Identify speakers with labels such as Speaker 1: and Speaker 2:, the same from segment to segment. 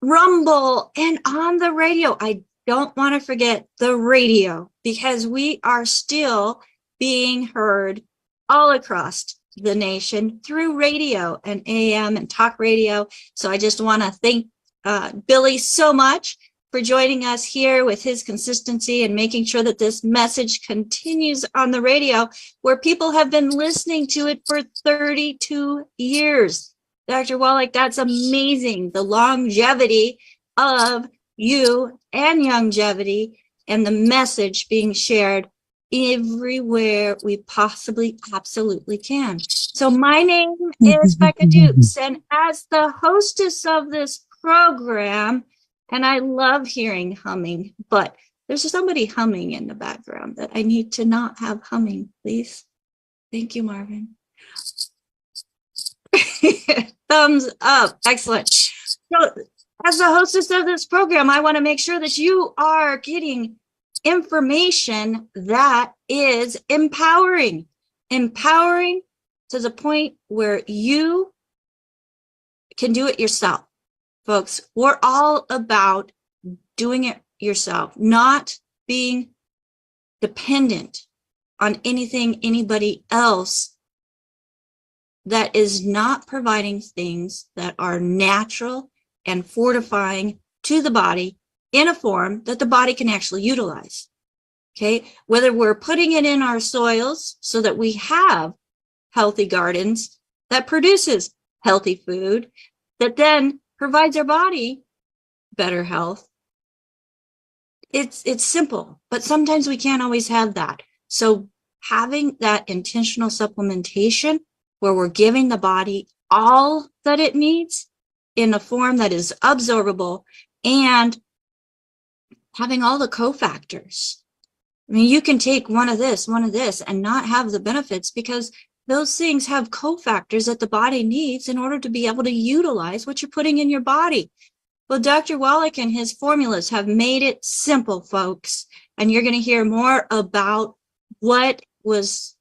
Speaker 1: Rumble, and on the radio. I don't want to forget the radio, because we are still being heard all across the nation through radio and AM and talk radio. So I just want to thank Billy so much for joining us here with his consistency and making sure that this message continues on the radio, where people have been listening to it for 32 years. Dr. Wallach, that's amazing. The longevity of you and longevity, and the message being shared everywhere we possibly absolutely can. So my name is Becca Dukes, and as the hostess of this program, and I love hearing humming, but there's somebody humming in the background that I need to not have humming, please. Thank you, Marvin. Thumbs up. Excellent. So as the hostess of this program, I want to make sure that you are getting information that is empowering to the point where you can do it yourself. Folks, we're all about doing it yourself, not being dependent on anything, anybody else that is not providing things that are natural and fortifying to the body in a form that the body can actually utilize. Okay, whether we're putting it in our soils so that we have healthy gardens that produces healthy food that then provides our body better health. It's simple, but sometimes we can't always have that. So having that intentional supplementation where we're giving the body all that it needs in a form that is absorbable, and having all the cofactors. I mean, you can take one of this, and not have the benefits, because those things have cofactors that the body needs in order to be able to utilize what you're putting in your body. Well, Dr. Wallach and his formulas have made it simple, folks. And you're going to hear more about what was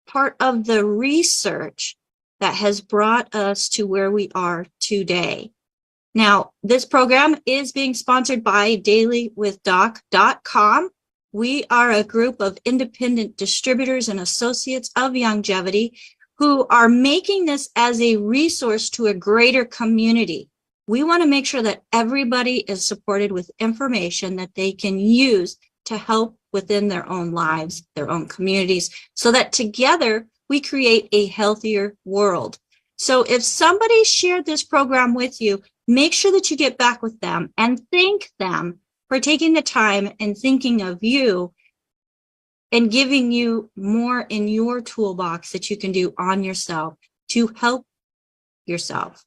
Speaker 1: part of the research that has brought us to where we are today. Now, this program is being sponsored by dailywithdoc.com. We are a group of independent distributors and associates of longevity who are making this as a resource to a greater community. We want to make sure that everybody is supported with information that they can use to help within their own lives, their own communities, so that together we create a healthier world. So if somebody shared this program with you, make sure that you get back with them and thank them for taking the time and thinking of you and giving you more in your toolbox that you can do on yourself to help yourself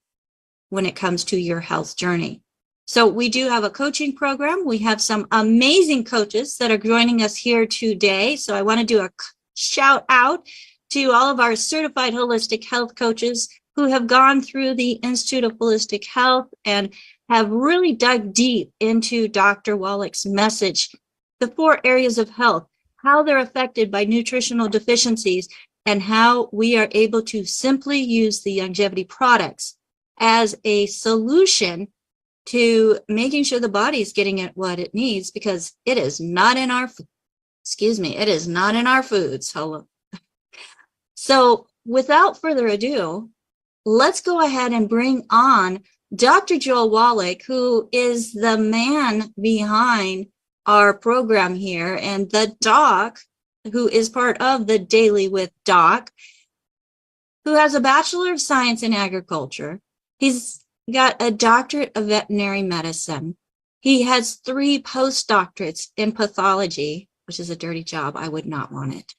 Speaker 1: when it comes to your health journey. So we do have a coaching program. We have some amazing coaches that are joining us here today. So I want to do a shout out to all of our certified holistic health coaches who have gone through the Institute of Holistic Health and have really dug deep into Dr. Wallach's message, the 4 areas of health, how they're affected by nutritional deficiencies, and how we are able to simply use the longevity products as a solution to making sure the body is getting it what it needs, because it is not in our, it is not in our foods. Hello. So without further ado, let's go ahead and bring on Dr. Joel Wallach, who is the man behind our program here, and the doc, who is part of the Daily with Doc, who has a Bachelor of Science in Agriculture. He's got a doctorate of veterinary medicine. He has 3 postdoctorates in pathology, which is a dirty job. I would not want it.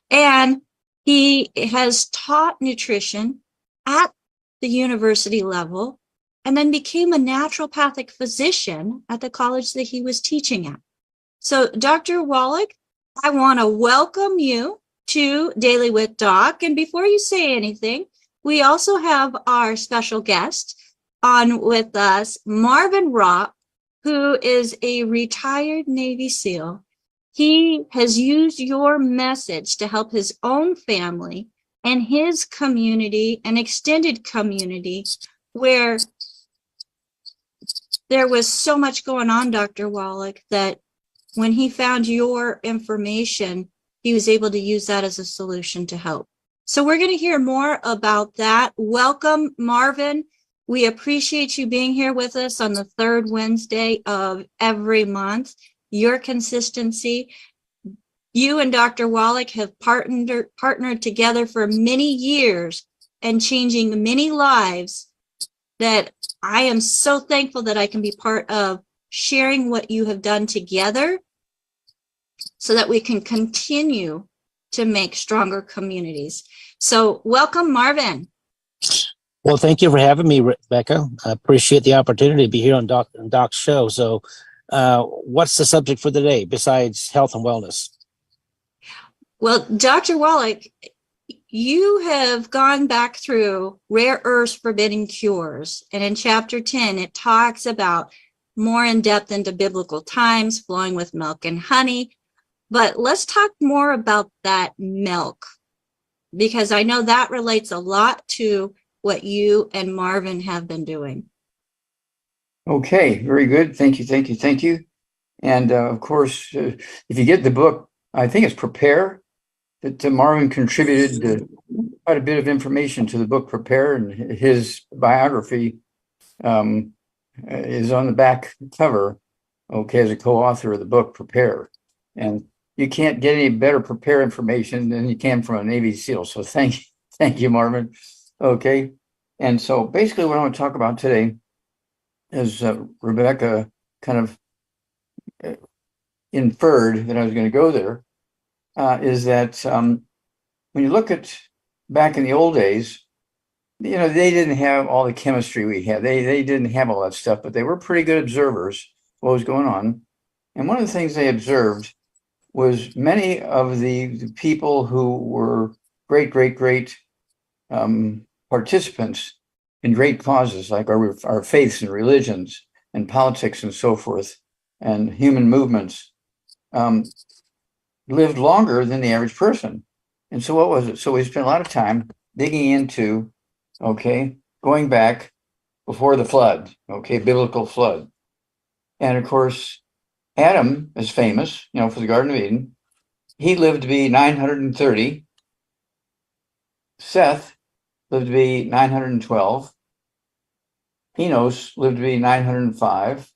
Speaker 1: And he has taught nutrition at the university level, and then became a naturopathic physician at the college that he was teaching at. So, Dr. Wallach, I want to welcome you to Daily with Doc. And before you say anything, we also have our special guest on with us, Marvin Ropp, who is a retired Navy SEAL. He has used your message to help his own family and his community, an extended community, where there was so much going on, Dr. Wallach, that when he found your information, he was able to use that as a solution to help. So we're going to hear more about that. Welcome, Marvin. We appreciate you being here with us on the third Wednesday of every month. Your consistency. You and Dr. Wallach have partnered together for many years and changing many lives that I am so thankful that I can be part of, sharing what you have done together so that we can continue to make stronger communities. So welcome, Marvin.
Speaker 2: Well, thank you for having me, Rebecca. I appreciate the opportunity to be here on Doc's show. So what's the subject for the day besides health and wellness?
Speaker 1: Well, Dr. Wallach, you have gone back through Rare Earths Forbidden Cures. And in chapter 10, it talks about more in depth into biblical times, flowing with milk and honey. But let's talk more about that milk, because I know that relates a lot to what you and Marvin have been doing.
Speaker 3: Okay, very good. Thank you. And of course, if you get the book, I think it's Prepare, that Marvin contributed quite a bit of information to the book Prepare, and his biography is on the back cover, okay, as a co-author of the book Prepare. And you can't get any better Prepare information than you can from a Navy SEAL. So thank you, Marvin. Okay. And so basically what I want to talk about today is Rebecca kind of inferred that I was going to go there, is that when you look at back in the old days, you know, they didn't have all the chemistry we had. They didn't have all that stuff, but they were pretty good observers of what was going on. And one of the things they observed was many of the people who were great participants in great causes like our faiths and religions and politics and so forth and human movements lived longer than the average person. And so what was it? So we spent a lot of time digging into, okay, going back before the flood, okay, biblical flood. And of course, Adam is famous, you know, for the Garden of Eden. He lived to be 930. Seth lived to be 912. Enos lived to be 905.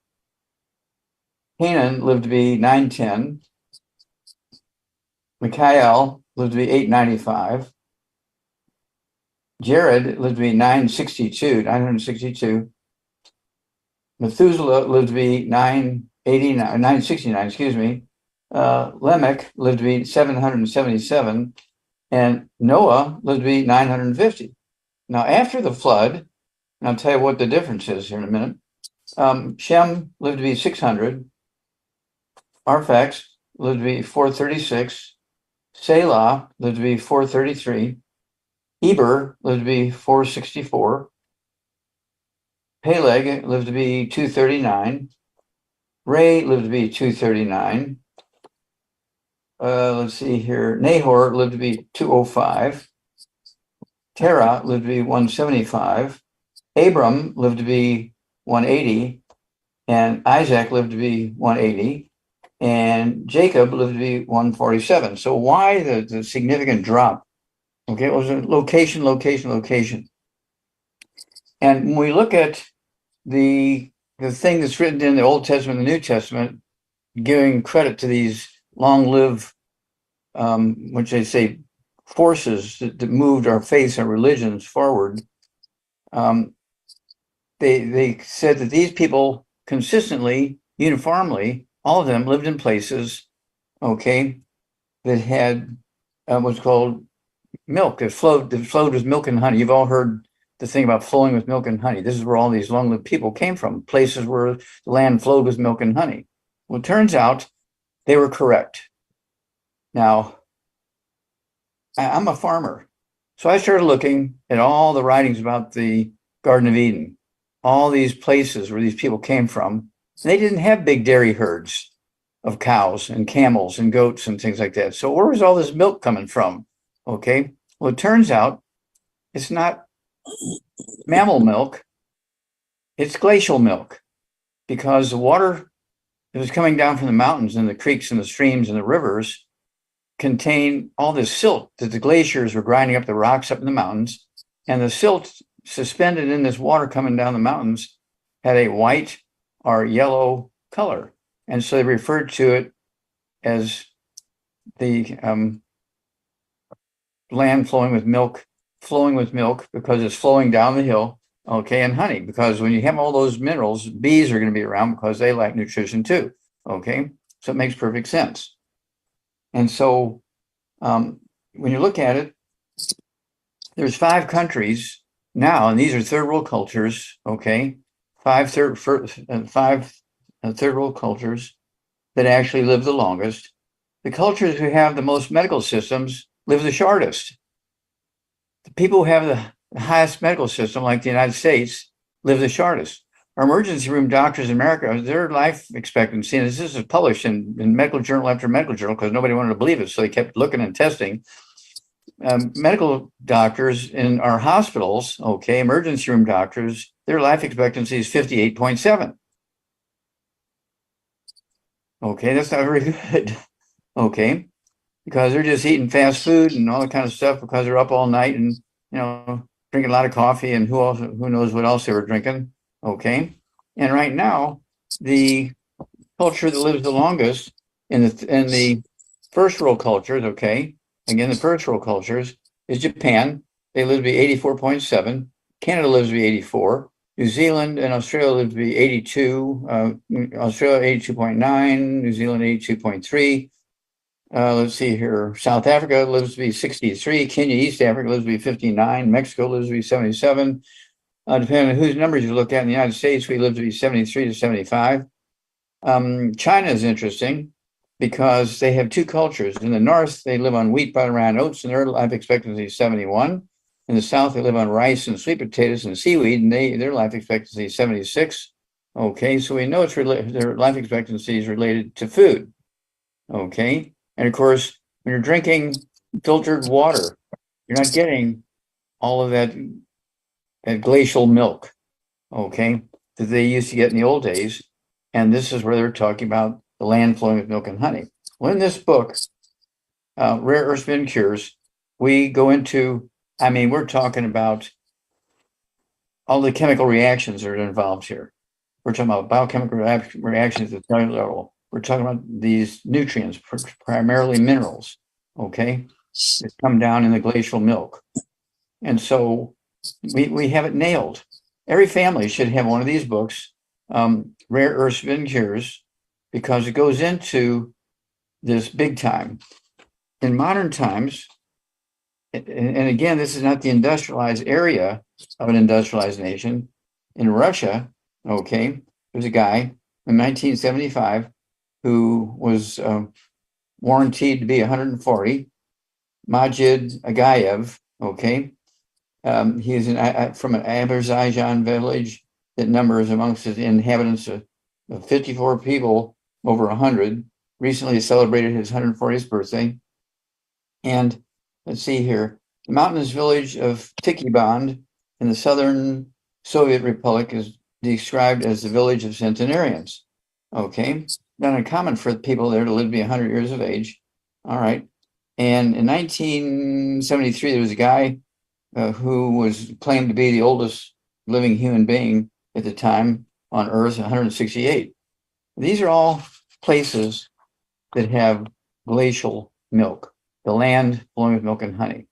Speaker 3: Canaan lived to be 910. Michael lived to be 895. Jared lived to be 962. Methuselah lived to be 969, excuse me. Lamech lived to be 777. And Noah lived to be 950. Now, after the flood, and I'll tell you what the difference is here in a minute, Shem lived to be 600. Arphax lived to be 436. Selah lived to be 433. Eber lived to be 464. Peleg lived to be 239. Ray lived to be 239. Let's see here. Nahor lived to be 205. Terah lived to be 175. Abram lived to be 180. And Isaac lived to be 180. And Jacob lived to be 147. So why the significant drop? Okay, it was a location. And when we look at the thing that's written in the Old Testament and the New Testament, giving credit to these long-lived, which they say, forces that moved our faiths and religions forward, they said that these people consistently, uniformly, all of them lived in places, okay, that had what's called milk. That flowed with milk and honey. You've all heard the thing about flowing with milk and honey. This is where all these long-lived people came from, places where the land flowed with milk and honey. Well, it turns out they were correct. Now, I'm a farmer, so I started looking at all the writings about the Garden of Eden, all these places where these people came from, and they didn't have big dairy herds of cows and camels and goats and things like that. So where was all this milk coming from? Okay, well, it turns out it's not mammal milk, it's glacial milk. because the water that was coming down from the mountains and the creeks and the streams and the rivers contained all this silt that the glaciers were grinding up the rocks up in the mountains. And the silt suspended in this water coming down the mountains had a white or yellow color. And so they referred to it as the land flowing with milk because it's flowing down the hill, okay, and honey, because when you have all those minerals, bees are going to be around because they like nutrition too, okay? So it makes perfect sense. And so when you look at it, there's 5 countries now, and these are third world cultures, okay? 5 third world cultures that actually live the longest. The cultures who have the most medical systems live the shortest. The people who have the highest medical system, like the United States, live the shortest. Our emergency room doctors in America, their life expectancy, and this is published in medical journal after medical journal because nobody wanted to believe it, so they kept looking and testing. Medical doctors in our hospitals, okay, emergency room doctors, their life expectancy is 58.7. Okay, that's not very good. Okay, because they're just eating fast food and all that kind of stuff because they're up all night and, you know, drinking a lot of coffee and who knows what else they were drinking. Okay, and right now the culture that lives the longest in the first world cultures, okay, again the first world cultures is Japan. They live to be 84.7. Canada lives to be 84. New Zealand and Australia live to be 82. Australia 82.9. New Zealand 82.3. Let's see here. South Africa lives to be 63. Kenya, East Africa lives to be 59. Mexico lives to be 77. Depending on whose numbers you look at in the United States, we live to be 73 to 75. China is interesting because they have 2 cultures. In the north, they live on wheat, butter, and oats, and their life expectancy is 71. In the south, they live on rice and sweet potatoes and seaweed, and their life expectancy is 76. Okay, so we know it's their life expectancy is related to food. Okay. And of course, when you're drinking filtered water, you're not getting all of that glacial milk, okay, that they used to get in the old days. And this is where they're talking about the land flowing with milk and honey. Well, in this book, Rare Earth Spin Cures, we go into, we're talking about all the chemical reactions that are involved here. We're talking about biochemical reactions at the cellular level. We're talking about these nutrients, primarily minerals, okay, that come down in the glacial milk. And so we have it nailed. Every family should have one of these books, Rare Earth Spin Cures, because it goes into this big time. In modern times, and again, this is not the industrialized area of an industrialized nation. In Russia, okay, there's a guy in 1975 who was warranted to be 140, Majid Agayev, okay? He is from an Azerbaijan village that numbers amongst its inhabitants of 54 people, over 100, recently celebrated his 140th birthday. And let's see here, the mountainous village of Tikiband in the southern Soviet Republic is described as the village of centenarians, okay? Not uncommon for people there to live to be 100 years of age. All right. And in 1973, there was a guy who was claimed to be the oldest living human being at the time on Earth, 168. These are all places that have glacial milk, the land flowing with milk and honey.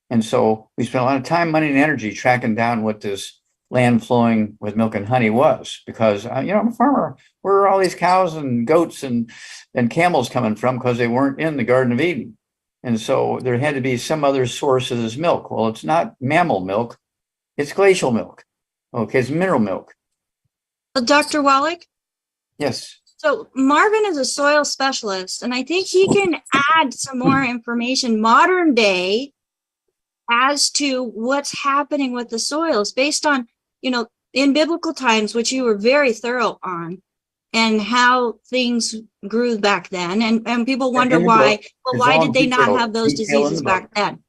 Speaker 3: And so we spent a lot of time, money, and energy tracking down what this land flowing with milk and honey was, because I'm a farmer. Where are all these cows and goats and camels coming from? Because they weren't in the Garden of Eden. And so there had to be some other source of this milk. Well, it's not mammal milk, it's glacial milk. Okay, it's mineral milk.
Speaker 1: Dr. Wallach?
Speaker 3: Yes.
Speaker 1: So Marvin is a soil specialist, and I think he can add some more information modern day as to what's happening with the soils based on, in biblical times, which you were very thorough on, and how things grew back then. And people wonder why, well, why did they not have those diseases back then?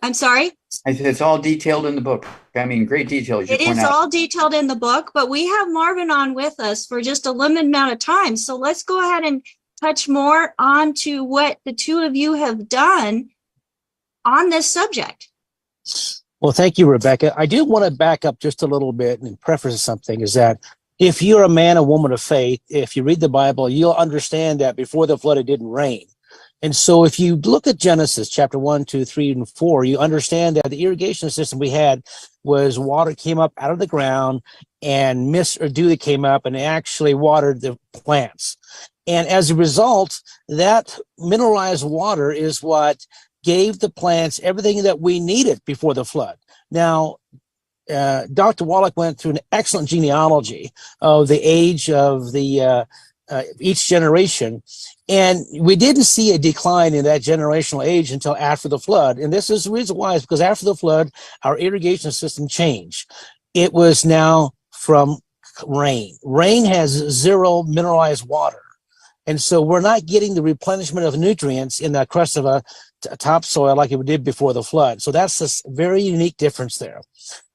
Speaker 1: I'm sorry?
Speaker 3: I said it's all detailed in the book. I mean, great detail as you
Speaker 1: It
Speaker 3: point
Speaker 1: is
Speaker 3: out.
Speaker 1: all detailed in the book, but we have Marvin on with us for just a limited amount of time. So let's go ahead and touch more on to what the two of you have done on this subject.
Speaker 2: Well, thank you, Rebecca. I do want to back up just a little bit and preface something is that if you're a man or woman of faith, if you read the Bible, you'll understand that before the flood, it didn't rain. And so if you look at Genesis chapter 1, 2, 3, and 4, you understand that the irrigation system we had was water came up out of the ground and mist or dew that came up and actually watered the plants. And as a result, that mineralized water is what gave the plants everything that we needed before the flood. Now, Dr. Wallach went through an excellent genealogy of the age of the each generation, and we didn't see a decline in that generational age until after the flood. And this is the reason why, is because after the flood, our irrigation system changed. It was now from rain. Rain has zero mineralized water. And so we're not getting the replenishment of nutrients in the crust of a topsoil like it did before the flood. So that's a very unique difference there.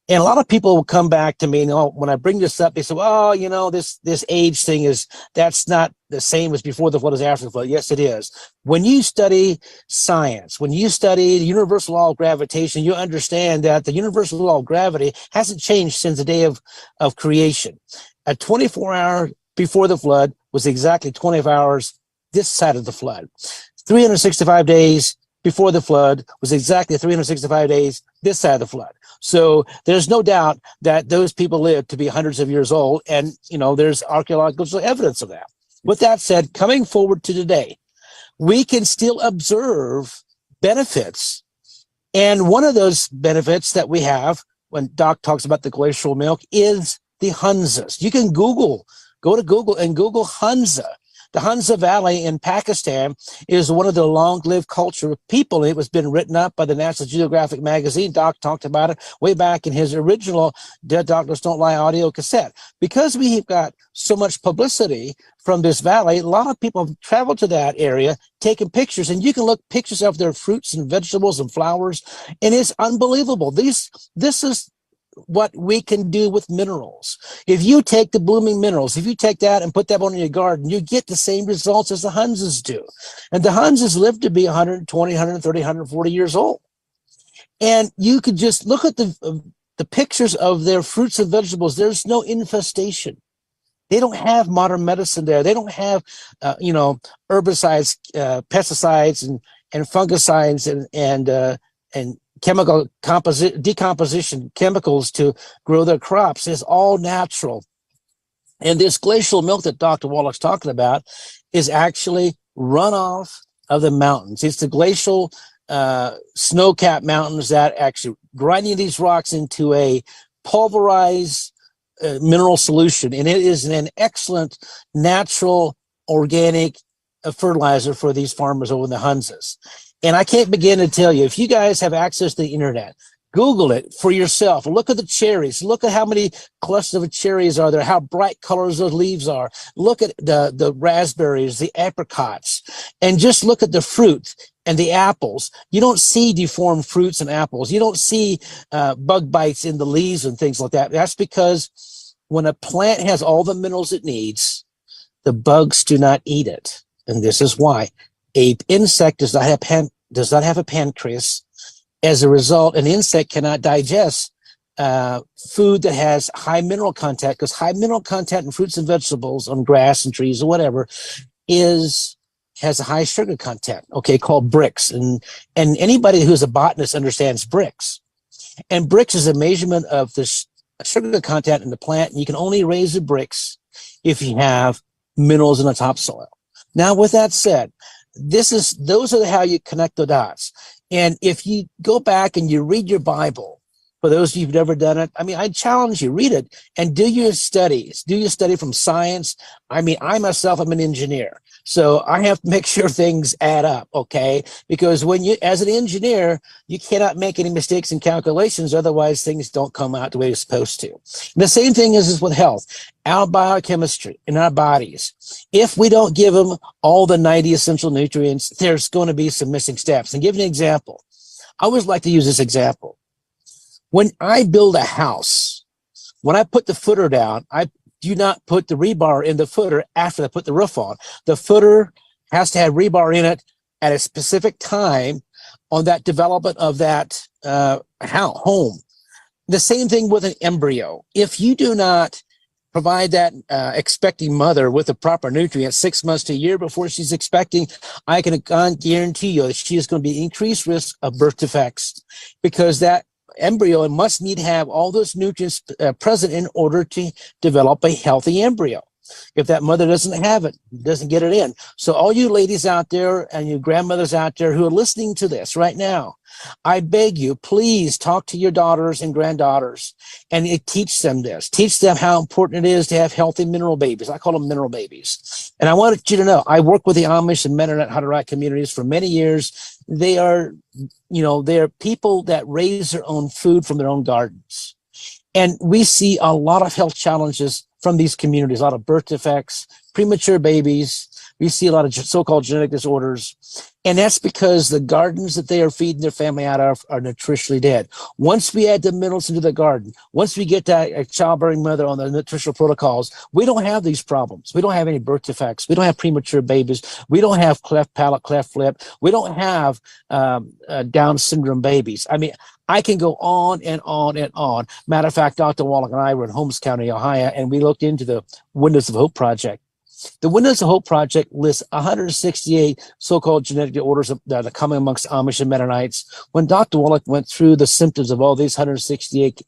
Speaker 2: And a lot of people will come back to me, and when I bring this up, they say, "Oh, this age thing that's not the same as before the flood as after the flood." Yes, it is. When you study science, when you study the universal law of gravitation, you understand that the universal law of gravity hasn't changed since the day of creation. A 24-hour before the flood was exactly 24 hours this side of the flood. 365 days before the flood was exactly 365 days this side of the flood. So there's no doubt that those people lived to be hundreds of years old, and there's archaeological evidence of that. With that said, coming forward to today, we can still observe benefits, and one of those benefits that we have when Doc talks about the glacial milk is the Hunzas. You can go to Google and Google Hunza. The Hunza Valley in Pakistan is one of the long-lived culture people. It was been written up by the National Geographic magazine. Doc talked about it way back in his original Dead Doctors Don't Lie audio cassette. Because we've got so much publicity from this valley, a lot of people have traveled to that area, taken pictures, and you can look pictures of their fruits and vegetables and flowers, and it's unbelievable. This is what we can do with minerals. If you take the blooming minerals, if you take that and put that on in your garden, you get the same results as the Hunzas do. And the Hunzas live to be 120, 130, 140 years old. And you could just look at the pictures of their fruits and vegetables. There's no infestation. They don't have modern medicine there. They don't have, herbicides, pesticides, and fungicides and chemical decomposition chemicals to grow their crops. Is all natural. And this glacial milk that Dr. Wallach's talking about is actually runoff of the mountains. It's the glacial snow-capped mountains that actually grinding these rocks into a pulverized mineral solution. And it is an excellent natural organic fertilizer for these farmers over in the Hunzas. And I can't begin to tell you, if you guys have access to the internet, Google it for yourself. Look at the cherries. Look at how many clusters of cherries are there, how bright colors those leaves are. Look at the raspberries, the apricots, and just look at the fruit and the apples. You don't see deformed fruits and apples. You don't see bug bites in the leaves and things like that. That's because when a plant has all the minerals it needs, the bugs do not eat it. And this is why. An insect does not have a pancreas. As a result, an insect cannot digest food that has high mineral content, because high mineral content in fruits and vegetables, on grass and trees or whatever, has a high sugar content, called bricks. And anybody who's a botanist understands bricks. And bricks is a measurement of the sugar content in the plant, and you can only raise the bricks if you have minerals in the topsoil. Now, with that said, those are how you connect the dots. And if you go back and you read your Bible, for those of you who've never done it, I challenge you, read it and do your studies. Do your study from science. I myself, I'm an engineer, so I have to make sure things add up, Because as an engineer, you cannot make any mistakes in calculations, otherwise things don't come out the way they're supposed to. And the same thing is with health. Our biochemistry in our bodies, if we don't give them all the 90 essential nutrients, there's going to be some missing steps. And give you an example. I always like to use this example. When I build a house, when I put the footer down, I do not put the rebar in the footer after I put the roof on. The footer has to have rebar in it at a specific time on that development of that home. The same thing with an embryo. If you do not provide that expecting mother with the proper nutrients 6 months to a year before she's expecting, I can guarantee you that she is going to be increased risk of birth defects, because that embryo must need to have all those nutrients present in order to develop a healthy embryo. If that mother doesn't have it, doesn't get it in. So all you ladies out there and you grandmothers out there who are listening to this right now, I beg you, please talk to your daughters and granddaughters and teach them this. Teach them how important it is to have healthy mineral babies. I call them mineral babies. And I want you to know, I work with the Amish and Mennonite Hutterite communities for many years. They are, they're people that raise their own food from their own gardens. And we see a lot of health challenges from these communities, a lot of birth defects, premature babies. We see a lot of so-called genetic disorders. And that's because the gardens that they are feeding their family out of are nutritionally dead. Once we add the minerals into the garden, once we get that childbearing mother on the nutritional protocols, we don't have these problems. We don't have any birth defects. We don't have premature babies. We don't have cleft palate, cleft lip. We don't have Down syndrome babies. I mean, I can go on and on and on. Matter of fact, Dr. Wallach and I were in Holmes County, Ohio, and we looked into the Windows of Hope Project. The Windows of Hope Project lists 168 so-called genetic disorders that are common amongst Amish and Mennonites. When Dr. Wallach went through the symptoms of all these 168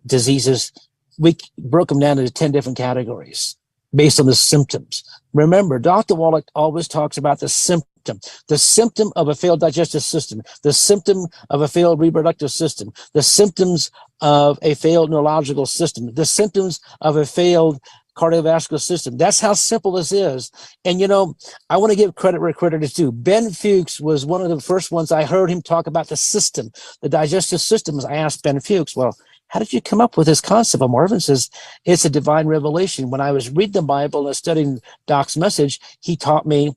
Speaker 2: diseases, we broke them down into 10 different categories based on the symptoms. Remember, Dr. Wallach always talks about the symptom of a failed digestive system, the symptom of a failed reproductive system, the symptoms of a failed neurological system, the symptoms of a failed cardiovascular system. That's how simple this is. And, I want to give credit where credit is due. Ben Fuchs was one of the first ones I heard him talk about the system, the digestive systems. I asked Ben Fuchs, well, how did you come up with this concept? And Marvin says, it's a divine revelation. When I was reading the Bible and studying Doc's message, he taught me,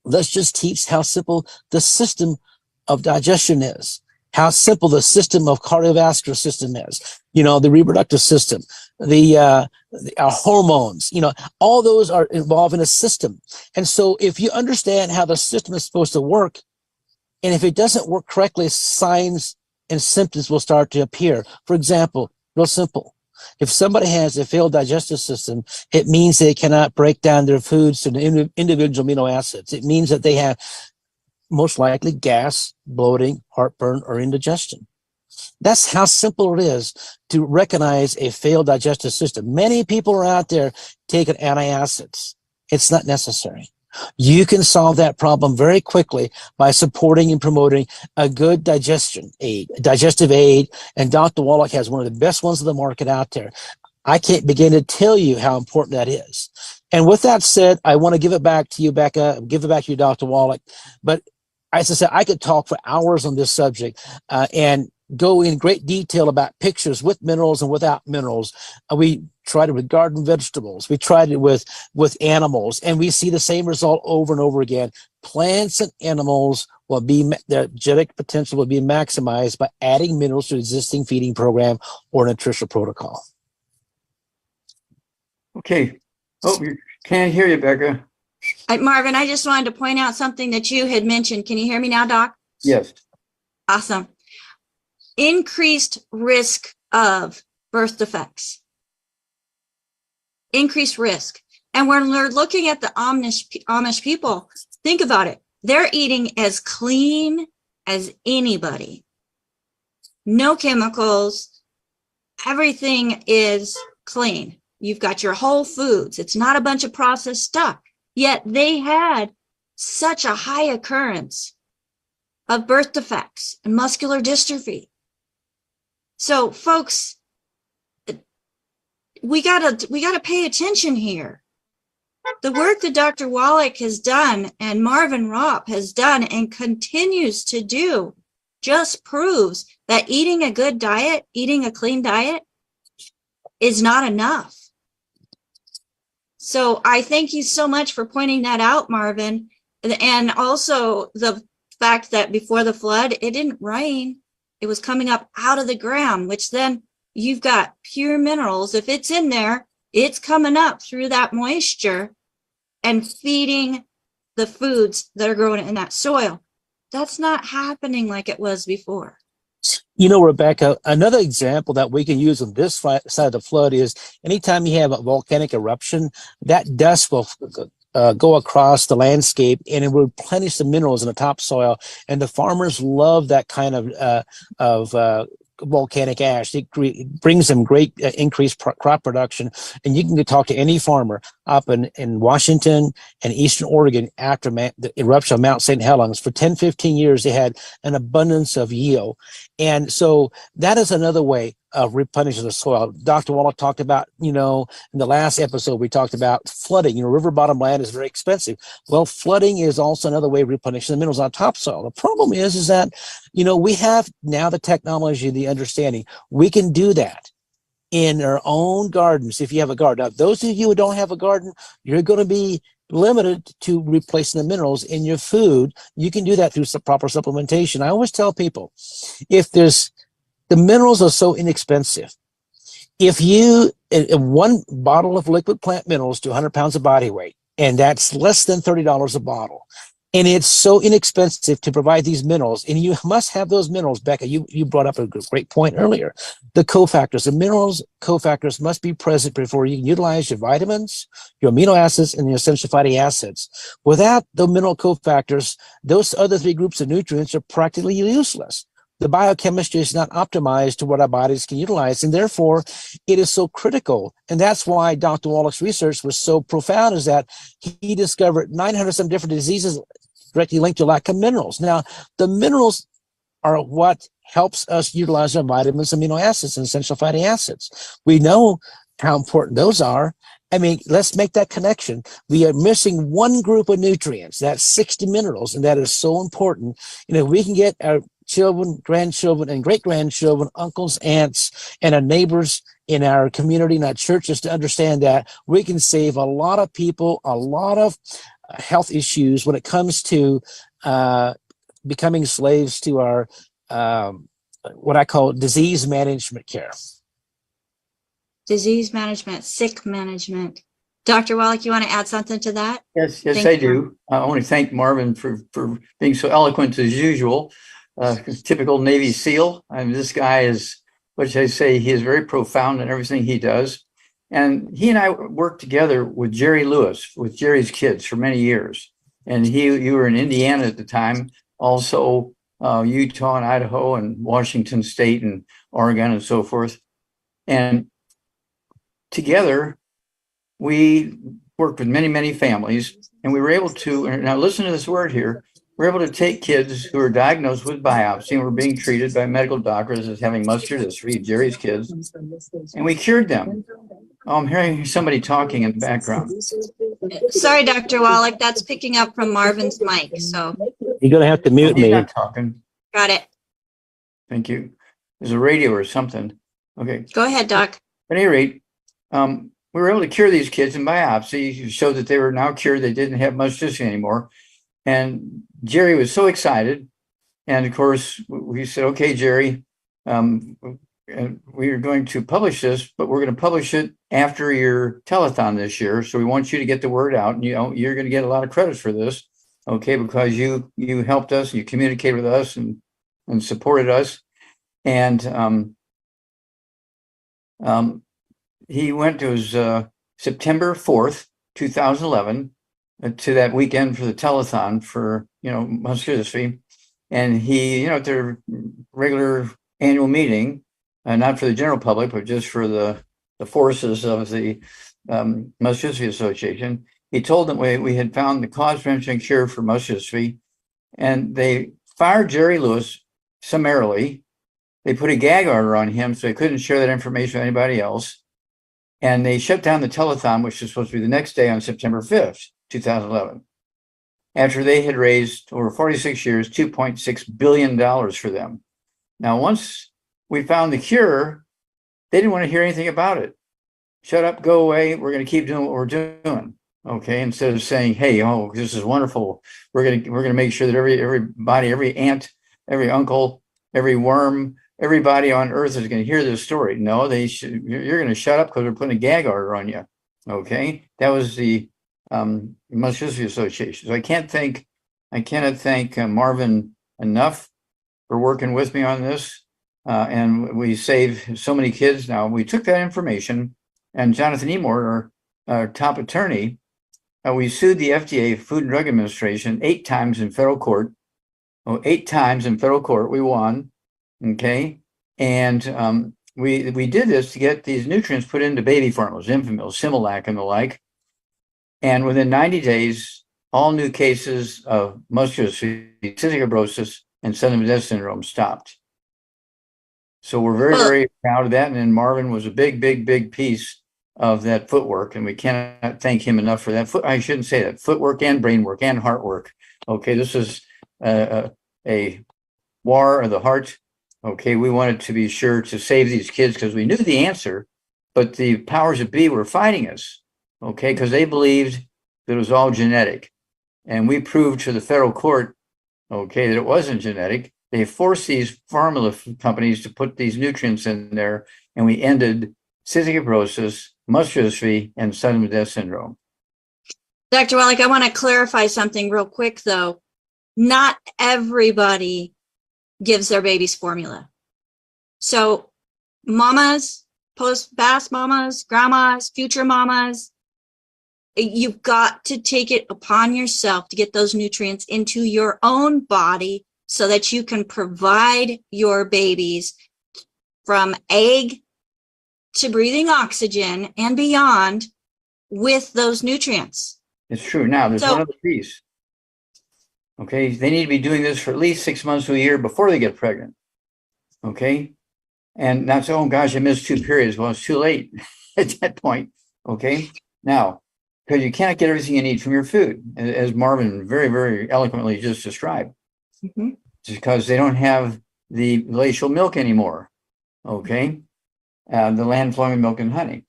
Speaker 2: let's just teach how simple the system of digestion is, how simple the system of cardiovascular system is, the reproductive system, our hormones, all those are involved in a system. And so if you understand how the system is supposed to work, and if it doesn't work correctly, signs and symptoms will start to appear. For example, real simple. If somebody has a failed digestive system, it means they cannot break down their foods to the individual amino acids. It means that they have most likely gas, bloating, heartburn, or indigestion. That's how simple it is to recognize a failed digestive system. Many people are out there taking antacids. It's not necessary. You can solve that problem very quickly by supporting and promoting a good digestive aid. And Dr. Wallach has one of the best ones on the market out there. I can't begin to tell you how important that is. And with that said, I want to give it back to you, Becca, give it back to you, Dr. Wallach. But as I said, I could talk for hours on this subject and go in great detail about pictures with minerals and without minerals. We tried it with garden vegetables. We tried it with animals, and we see the same result over and over again. Plants and animals will be, their genetic potential will be maximized by adding minerals to the existing feeding program or nutritional protocol.
Speaker 3: Okay. Oh, can't hear you, Becca.
Speaker 1: Marvin, I just wanted to point out something that you had mentioned. Can you hear me now, Doc?
Speaker 3: Yes.
Speaker 1: Awesome. Increased risk of birth defects. Increased risk. And when we're looking at the Amish people, think about it. They're eating as clean as anybody. No chemicals. Everything is clean. You've got your whole foods. It's not a bunch of processed stuff. Yet they had such a high occurrence of birth defects and muscular dystrophy. So folks, we gotta pay attention here. The work that Dr. Wallach has done and Marvin Ropp has done and continues to do just proves that eating a good diet, eating a clean diet is not enough. So I thank you so much for pointing that out, Marvin. And also the fact that before the flood, it didn't rain. It was coming up out of the ground, which then you've got pure minerals. If it's in there, it's coming up through that moisture and feeding the foods that are growing in that soil. That's not happening like it was before.
Speaker 2: You know, Rebecca, another example that we can use on this side of the flood is anytime you have a volcanic eruption, that dust will go across the landscape and it will replenish the minerals in the topsoil. And the farmers love that kind of volcanic ash. It brings them great increased crop production. And you can talk to any farmer up in Washington and Eastern Oregon after the eruption of Mount St. Helens. For 10, 15 years, they had an abundance of yield. And so that is another way of replenishing the soil. Dr. Wallach talked about, in the last episode, we talked about flooding. River bottom land is very expensive. Well, flooding is also another way of replenishing the minerals on topsoil. The problem is that, we have now the technology, the understanding. We can do that in our own gardens if you have a garden. Now, those of you who don't have a garden, you're going to be limited to replacing the minerals in your food. You can do that through some proper supplementation. I always tell people, the minerals are so inexpensive. If you, one bottle of liquid plant minerals to 100 pounds of body weight, and that's less than $30 a bottle. And it's so inexpensive to provide these minerals. And you must have those minerals, Becca. You brought up a great point earlier. The cofactors, the minerals cofactors must be present before you can utilize your vitamins, your amino acids, and your essential fatty acids. Without the mineral cofactors, those other three groups of nutrients are practically useless. The biochemistry is not optimized to what our bodies can utilize, and therefore it is so critical. And that's why Dr. Wallach's research was so profound, is that he discovered 900 some different diseases directly linked to lack of minerals. Now, the minerals are what helps us utilize our vitamins, amino acids, and essential fatty acids. We know how important those are. I mean, let's make that connection. We are missing one group of nutrients, that's 60 minerals, and that is so important. We can get our children, grandchildren, and great-grandchildren, uncles, aunts, and our neighbors in our community and our churches to understand that we can save a lot of people, a lot of health issues when it comes to becoming slaves to our what I call disease management care.
Speaker 1: Disease management, sick management. Dr. Wallach, you want to add something to that?
Speaker 3: Yes, I do. I want to thank Marvin for being so eloquent as usual. Typical Navy SEAL. I mean, this guy is, what should I say, he is very profound in everything he does. And he and I worked together with Jerry Lewis, with Jerry's kids for many years. And you were in Indiana at the time, also Utah and Idaho and Washington State and Oregon and so forth. And together, we worked with many, many families, and we were able to, now listen to this word here, we're able to take kids who are diagnosed with biopsy and were being treated by medical doctors as having muscular dystrophy, Jerry's kids, and we cured them. Oh, I'm hearing somebody talking in the background.
Speaker 1: Sorry, Dr. Wallach, that's picking up from Marvin's mic. So
Speaker 2: You're going to have to mute me.
Speaker 3: He's not talking.
Speaker 1: got it.
Speaker 3: Thank you. There's a radio or something. Okay.
Speaker 1: Go ahead, Doc.
Speaker 3: At any rate, we were able to cure these kids in biopsy, showed that they were now cured. They didn't have much dystrophy anymore. And Jerry was so excited. And of course, we said, okay, Jerry, and we are going to publish this, but we're going to publish it after your telethon this year. So we want you to get the word out, and you're going to get a lot of credits for this, okay, because you helped us, you communicated with us and supported us. And he went to his September 4th, 2011, to that weekend for the telethon for, muscular dystrophy. And he, at their regular annual meeting, not for the general public, but just for the forces of the Muscular Dystrophy Association, he told them we had found the cause, prevention, and cure for muscular dystrophy. And they fired Jerry Lewis summarily. They put a gag order on him so he couldn't share that information with anybody else. And they shut down the telethon, which was supposed to be the next day on September 5th, 2011, after they had raised over 46 years, $2.6 billion for them. Now, once we found the cure, they didn't want to hear anything about it. Shut up, go away. We're going to keep doing what we're doing. Okay, instead of saying, "Hey, oh, this is wonderful. We're gonna make sure that everybody, every aunt, every uncle, every worm, everybody on Earth is going to hear this story." No, you're going to shut up because we're putting a gag order on you. Okay, that was the Muscular Dystrophy Association. So I cannot thank Marvin enough for working with me on this, and we saved so many kids. Now we took that information, and Jonathan Emord, our top attorney. We sued the FDA, Food and Drug Administration, 8 times in federal court. 8 times in federal court, we won. Okay, and we did this to get these nutrients put into baby formulas, Enfamil, Similac, and the like. And within 90 days, all new cases of muscular dystrophy, cystic fibrosis, and sudden death syndrome stopped. So we're very, very proud of that. And then Marvin was a big, big, big piece of that footwork, and we cannot thank him enough for that. I shouldn't say that. Footwork and brain work and heart work. Okay, this is a war of the heart. Okay, we wanted to be sure to save these kids because we knew the answer, but the powers that be were fighting us. Okay, because they believed that it was all genetic, and we proved to the federal court, okay, that it wasn't genetic. They forced these formula companies to put these nutrients in there, and we ended cystic fibrosis, muscular dystrophy, and sudden death syndrome.
Speaker 1: Dr. Wallach, I want to clarify something real quick, though. Not everybody gives their babies formula. So mamas, post-bath mamas, grandmas, future mamas, you've got to take it upon yourself to get those nutrients into your own body so that you can provide your babies from egg to breathing oxygen and beyond with those nutrients.
Speaker 3: It's true. Now, there's one other piece. Okay, they need to be doing this for at least 6 months to a year before they get pregnant. Okay, and not so, oh gosh, I missed 2 periods. Well, it's too late at that point. Okay, now, because you can't get everything you need from your food, as Marvin very, very eloquently just described. Mm-hmm. Just because they don't have the glacial milk anymore. Okay, the land flowing milk and honey.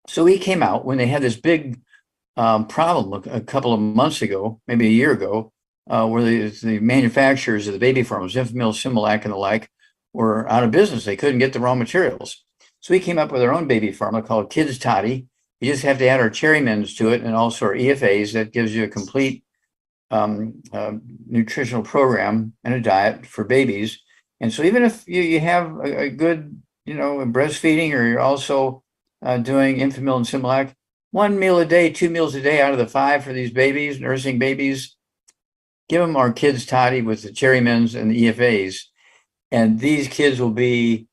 Speaker 3: So he came out when they had this big problem a couple of months ago, maybe a year ago, where the manufacturers of the baby formulas, Enfamil, Similac, and the like, were out of business. They couldn't get the raw materials. So we came up with our own baby formula called Kids Toddy. You just have to add our cherry mints to it and also our EFAs. That gives you a complete nutritional program and a diet for babies. And so even if you have a good, breastfeeding, or you're also doing Enfamil and Similac, 1 meal a day, 2 meals a day out of the 5 for these babies, nursing babies, give them our Kids Toddy with the cherry mints and the EFAs. And these kids will be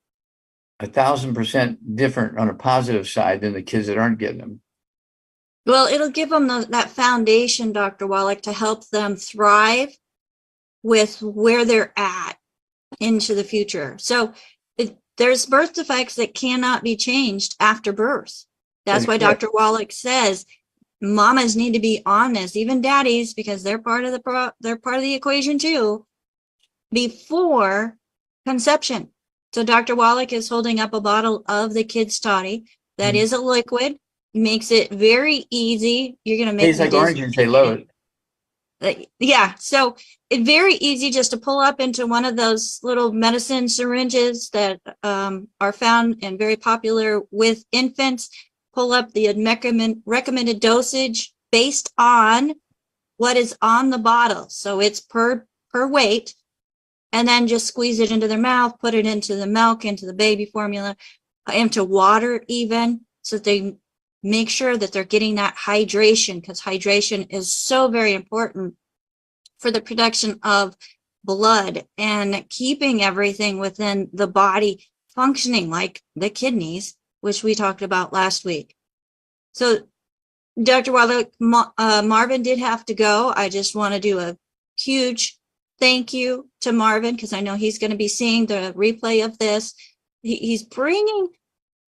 Speaker 3: 1,000% different on a positive side than the kids that aren't getting them.
Speaker 1: Well, it'll give them that foundation, Dr. Wallach, to help them thrive with where they're at into the future. So there's birth defects that cannot be changed after birth. That's why Dr. Wallach says mamas need to be on this, even daddies, because they're part of the equation too, before conception. So Dr. Wallach is holding up a bottle of the Kids Toddy that is a liquid. Makes it very easy. You're going to make
Speaker 3: tastes like oranges. They love
Speaker 1: it. Yeah. So it's very easy just to pull up into one of those little medicine syringes that are found and very popular with infants. Pull up the recommended dosage based on what is on the bottle. So it's per weight. And then just squeeze it into their mouth, put it into the milk, into the baby formula, into water even, so that they make sure that they're getting that hydration, because hydration is so very important for the production of blood and keeping everything within the body functioning, like the kidneys, which we talked about last week. So, Dr. Wallach, Marvin did have to go. I just want to do a huge thank you to Marvin, because I know he's going to be seeing the replay of this. He's bringing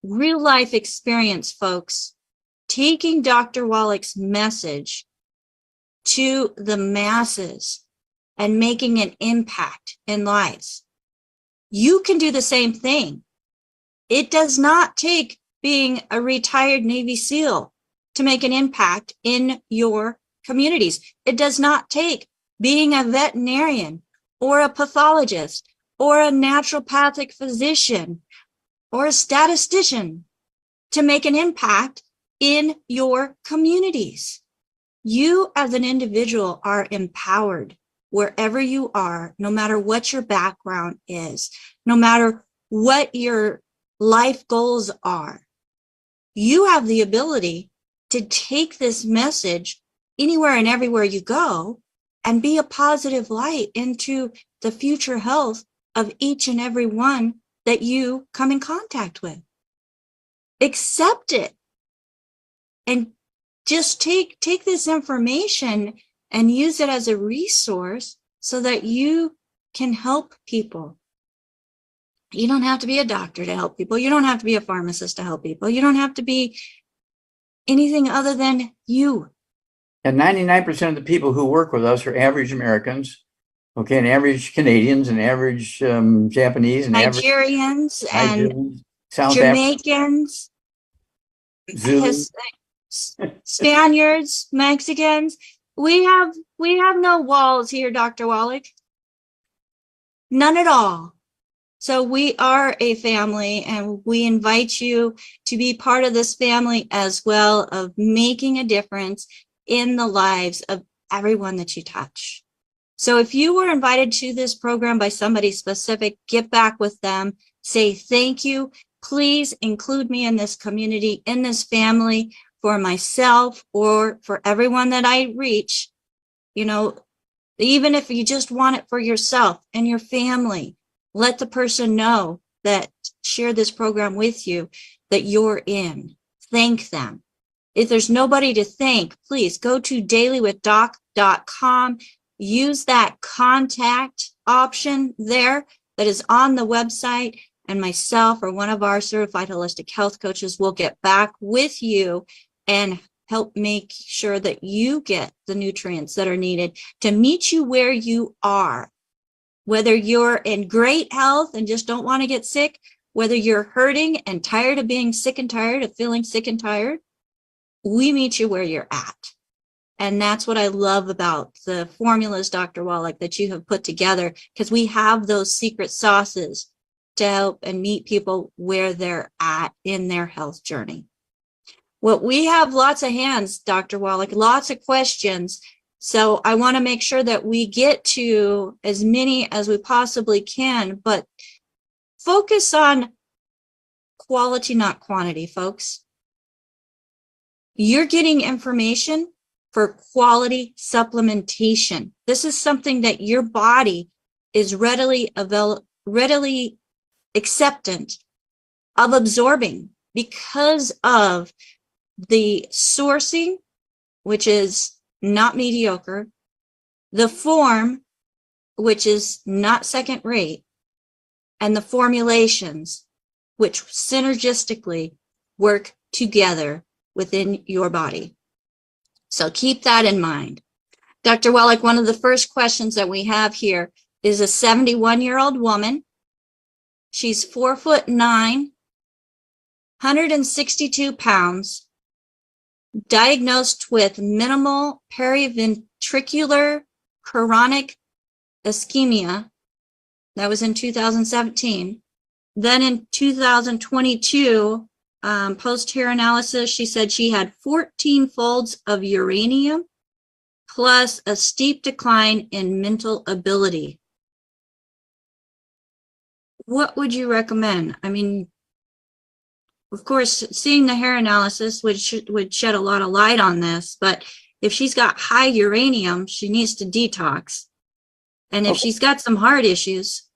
Speaker 1: real life experience, folks, taking Dr. Wallach's message to the masses and making an impact in lives. You can do the same thing. It does not take being a retired Navy SEAL to make an impact in your communities. It does not take being a veterinarian or a pathologist or a naturopathic physician or a statistician to make an impact in your communities. You as an individual are empowered wherever you are, no matter what your background is, no matter what your life goals are. You have the ability to take this message anywhere and everywhere you go and be a positive light into the future health of each and every one that you come in contact with. Accept it and just take this information and use it as a resource so that you can help people. You don't have to be a doctor to help people. You don't have to be a pharmacist to help people. You don't have to be anything other than you.
Speaker 3: And 99% of the people who work with us are average Americans, okay, and average Canadians, and average Japanese, and
Speaker 1: Nigerians
Speaker 3: average
Speaker 1: and
Speaker 3: South
Speaker 1: Jamaicans,
Speaker 3: Zulu.
Speaker 1: Spaniards, Mexicans. We have no walls here, Dr. Wallach. None at all. So we are a family, and we invite you to be part of this family as well, of making a difference in the lives of everyone that you touch. So if you were invited to this program by somebody specific, get back with them, say thank you. Please include me in this community, in this family, for myself or for everyone that I reach. You know, even if you just want it for yourself and your family, let the person know that share this program with you that you're in. Thank them. If there's nobody to thank, please go to dailywithdoc.com. Use that contact option there that is on the website, and myself or one of our certified holistic health coaches will get back with you and help make sure that you get the nutrients that are needed to meet you where you are. Whether you're in great health and just don't want to get sick, whether you're hurting and tired of being sick and tired of feeling sick and tired, we meet you where you're at. And that's what I love about the formulas, Dr. Wallach, that you have put together, because we have those secret sauces to help and meet people where they're at in their health journey. Well, we have lots of hands, Dr. Wallach, lots of questions. So I want to make sure that we get to as many as we possibly can, but focus on quality, not quantity, folks. You're getting information for quality supplementation. This is something that your body is readily acceptant of absorbing because of the sourcing, which is not mediocre, the form, which is not second rate, and the formulations, which synergistically work together within your body. So keep that in mind. Dr. Wallach, one of the first questions that we have here is a 71-year-old woman. She's 4'9", 162 pounds, diagnosed with minimal periventricular chronic ischemia. That was in 2017. Then in 2022, post-hair analysis, she said she had 14 folds of uranium plus a steep decline in mental ability. What would you recommend? I mean, of course, seeing the hair analysis would shed a lot of light on this, but if she's got high uranium, she needs to detox. And if she's got some heart issues,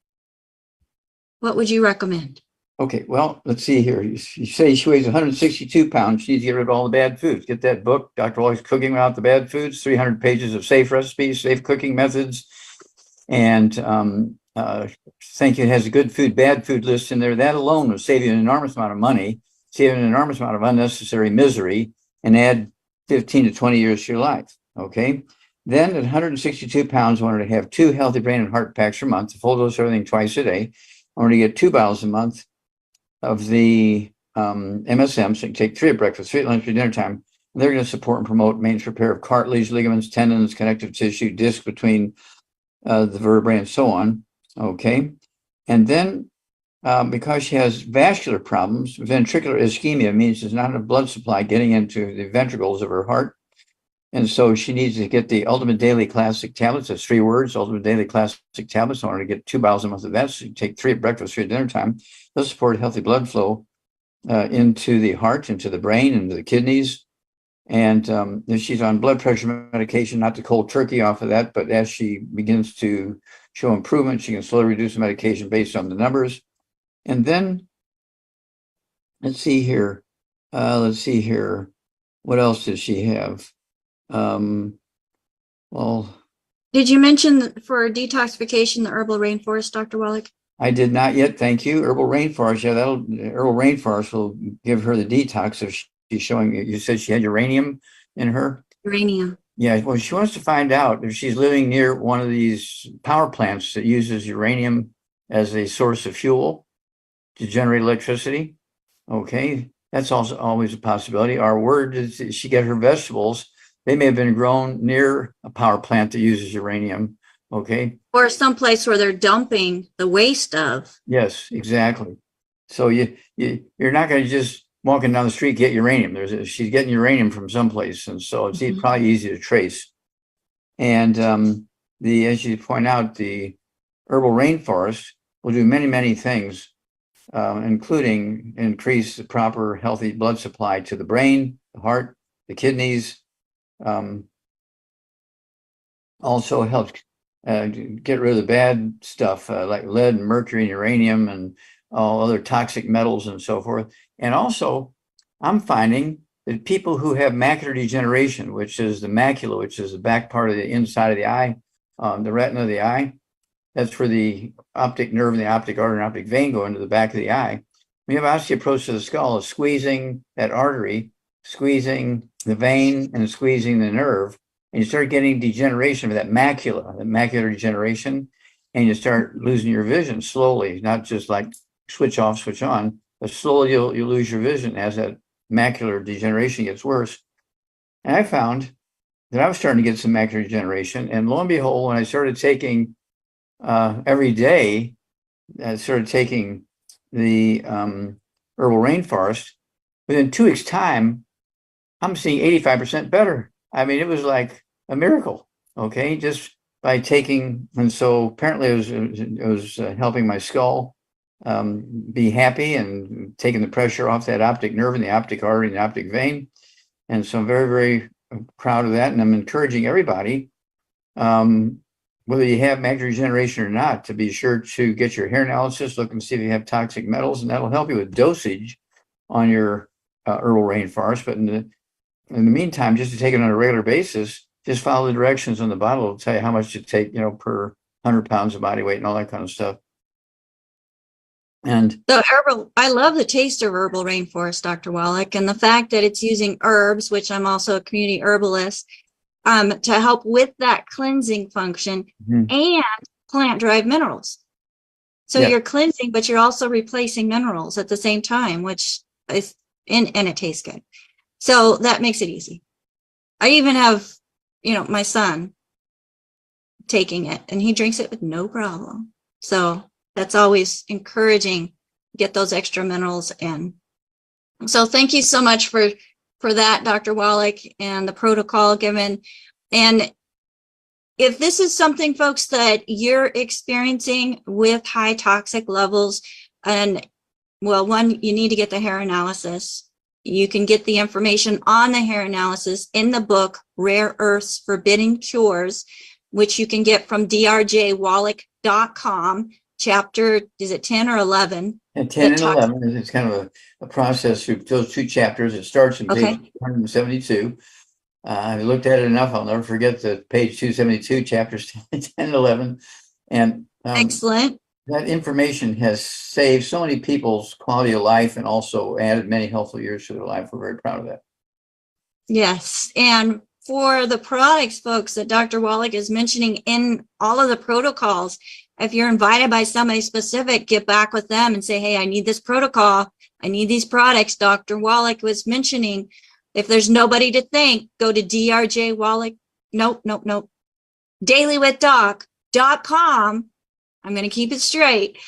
Speaker 1: what would you recommend?
Speaker 3: Okay, well, let's see here. You say she weighs 162 pounds. She needs to get rid of all the bad foods. Get that book, Dr. Wallach's Cooking Without the Bad Foods, 300 pages of safe recipes, safe cooking methods. And thank you, it has a good food, bad food list in there. That alone will save you an enormous amount of money, save you an enormous amount of unnecessary misery, and add 15 to 20 years to your life, okay? Then at 162 pounds, I wanted to have 2 healthy brain and heart packs a month, a full dose of everything twice a day. I wanted to get 2 bottles a month of the MSM, so you can take 3 at breakfast, 3 at lunch, 3 at dinner time, They're going to support and promote maintenance repair of cartilage, ligaments, tendons, connective tissue, disc between the vertebrae, and so on. Okay. And then because she has vascular problems, ventricular ischemia means there's not enough blood supply getting into the ventricles of her heart. And so she needs to get the Ultimate Daily Classic tablets. That's 3 words, Ultimate Daily Classic tablets. In order to get 2 bottles a month of that, so you take 3 at breakfast, 3 at dinner time. They'll support healthy blood flow into the heart, into the brain, into the kidneys. And she's on blood pressure medication, not to cold turkey off of that, but as she begins to show improvement, she can slowly reduce the medication based on the numbers. And then let's see here. What else does she have? Well,
Speaker 1: did you mention for detoxification the herbal rainforest, Dr. Wallach?
Speaker 3: I did not yet. Thank you. Herbal rainforest. Yeah, herbal rainforest will give her the detox if she's showing. You said she had uranium in her.
Speaker 1: Uranium.
Speaker 3: Yeah. Well, she wants to find out if she's living near one of these power plants that uses uranium as a source of fuel to generate electricity. Okay, that's also always a possibility. Our word is that she get her vegetables. They may have been grown near a power plant that uses uranium. Okay.
Speaker 1: Or someplace where they're dumping the waste of.
Speaker 3: Yes, exactly. So you're not going to just walking down the street get uranium. She's getting uranium from someplace, and so it's probably easy to trace. And as you point out, the herbal rainforest will do many things, including increase the proper healthy blood supply to the brain, the heart, the kidneys. Also helps get rid of the bad stuff like lead and mercury and uranium and all other toxic metals and so forth. And also, I'm finding that people who have macular degeneration, which is the macula, which is the back part of the inside of the eye, the retina of the eye, that's where the optic nerve and the optic artery and optic vein go into the back of the eye. We have osteoporosis of the skull, is squeezing that artery, squeezing the vein, and squeezing the nerve. And you start getting degeneration of that macula, the macular degeneration, and you start losing your vision slowly, not just like switch off, switch on, but slowly you'll lose your vision as that macular degeneration gets worse. And I found that I was starting to get some macular degeneration. And lo and behold, when I started taking every day, I started taking the herbal rainforest, within 2 weeks' time, I'm seeing 85% better. I mean, it was like a miracle, okay, just by taking. And so apparently it was helping my skull be happy and taking the pressure off that optic nerve and the optic artery and the optic vein. And so I'm very proud of that. And I'm encouraging everybody, whether you have macular degeneration or not, to be sure to get your hair analysis, look and see if you have toxic metals, and that'll help you with dosage on your herbal rainforest. But in the meantime, just to take it on a regular basis, just follow the directions on the bottle. It'll tell you how much to take, per 100 pounds of body weight and all that kind of stuff. And
Speaker 1: I love the taste of herbal rainforest, Dr. Wallach, and the fact that it's using herbs, which I'm also a community herbalist, to help with that cleansing function and plant-derived minerals. So you're cleansing, but you're also replacing minerals at the same time, which is, and it tastes good. So that makes it easy. I even have, my son taking it, and he drinks it with no problem. So that's always encouraging, get those extra minerals in. So thank you so much for that, Dr. Wallach, and the protocol given. And if this is something, folks, that you're experiencing with high toxic levels, and one, you need to get the hair analysis. You can get the information on the hair analysis in the book, Rare Earths Forbidden Cures, which you can get from drjwallach.com. Chapter, is it 10 or 11?
Speaker 3: And 10 and 11, it's kind of a process through those 2 chapters. It starts in page 272. I looked at it enough, I'll never forget the page 272, chapters 10 and 11. And
Speaker 1: excellent.
Speaker 3: That information has saved so many people's quality of life and also added many healthful years to their life. We're very proud of that.
Speaker 1: Yes. And for the products, folks, that Dr. Wallach is mentioning in all of the protocols, if you're invited by somebody specific, get back with them and say, hey, I need this protocol. I need these products Dr. Wallach was mentioning. If there's nobody to thank, go to DRJ Wallach. Nope. dailywithdoc.com. I'm going to keep it straight.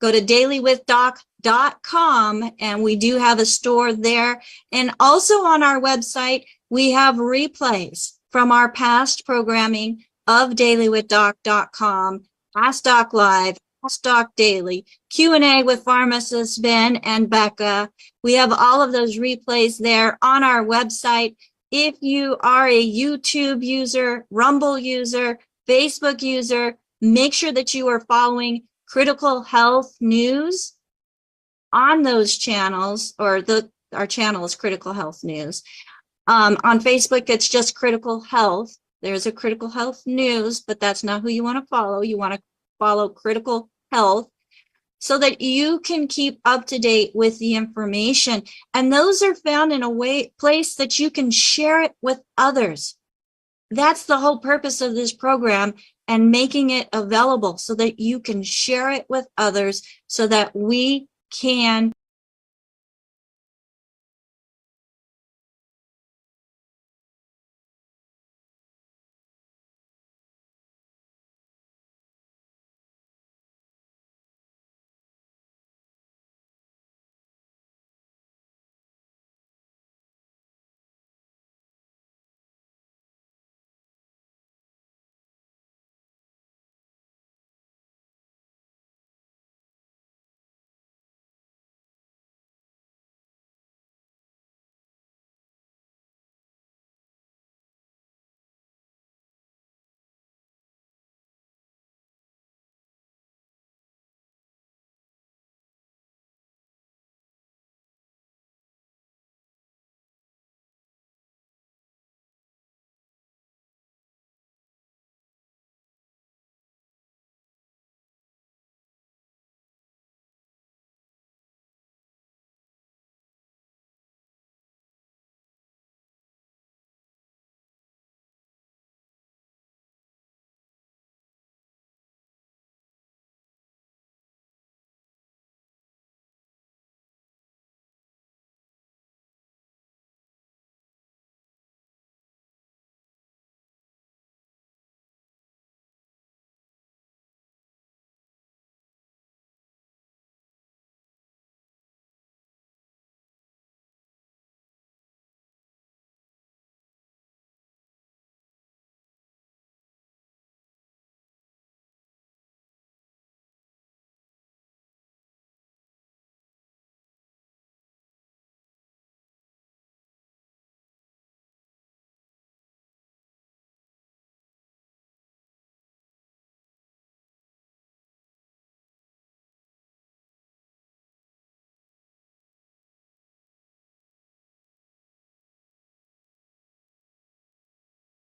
Speaker 1: Go to dailywithdoc.com, and we do have a store there. And also on our website, we have replays from our past programming of dailywithdoc.com, Ask Doc Live, Ask Doc Daily, Q&A with pharmacist Ben and Becca. We have all of those replays there on our website. If you are a YouTube user, Rumble user, Facebook user, make sure that you are following Critical Health News on those channels, or our channel is Critical Health News. On Facebook, it's just Critical Health. There's a Critical Health News, but that's not who you want to follow. You want to follow Critical Health so that you can keep up to date with the information. And those are found in a place that you can share it with others. That's the whole purpose of this program, and making it available so that you can share it with others so that we can